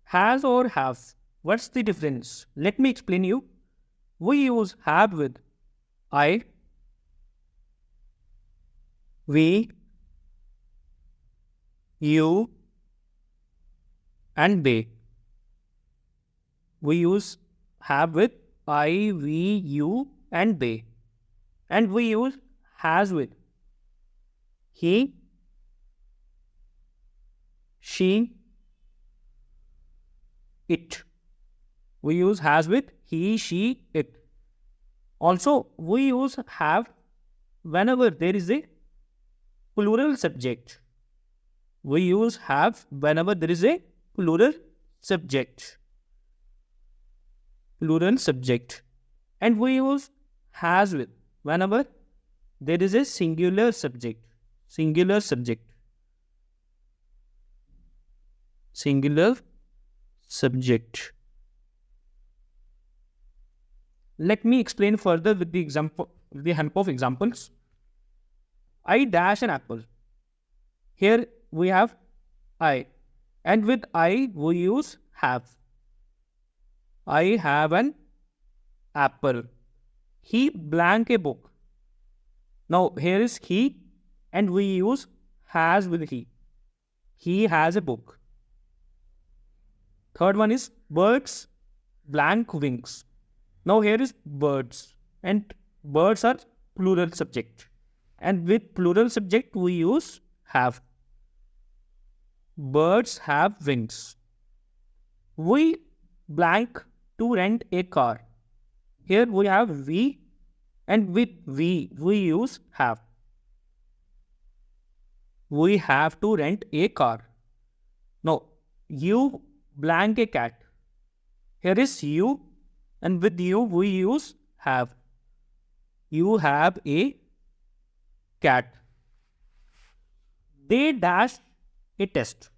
Has or have. What's the difference? Let me explain you. We use have with I, we, you, and they. We use have with I, we, you, and they. And we use has with he, she, it. We use has with he, she, it. Also, we use have whenever there is a plural subject. We use have whenever there is a plural subject. Plural subject. And we use has with whenever there is a singular subject. Singular subject. Singular subject. Let me explain further with the example, with the help of examples. I dash an apple. Here we have I, and with I we use have. I have an apple. He blank a book. Now here is he, and we use has with he. He has a book. Third one is birds blank wings. Now here is birds, and birds are plural subject, and with plural subject we use have. Birds have wings. We blank to rent a car. Here we have we, and with we use have. We have to rent a car. Now you blank a cat. Here is you, and with you we use have. You have a cat. They dash a test,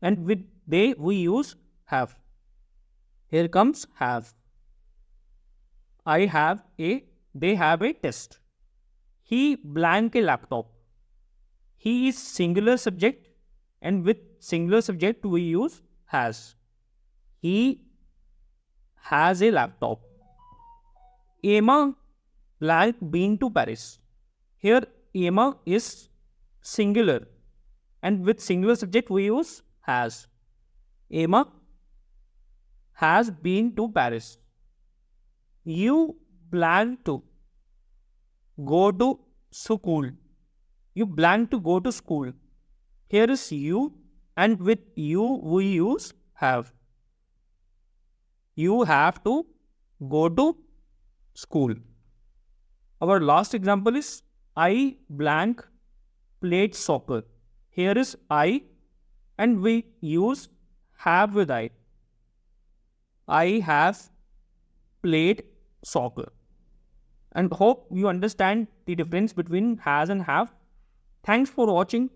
and with they we use have. Here comes have. I have a, they have a test. He blank a laptop. He is singular subject, and with singular subject we use has. He has a laptop. Emma blank been to Paris. Here Emma is singular, and with singular subject we use has. Emma has been to Paris. You blank to go to school. You blank to go to school. Here is you, and with you we use have. You have to go to school. Our last example is I blank played soccer. Here is I, and we use have with I. I have played soccer. And hope you understand the difference between has and have. Thanks for watching.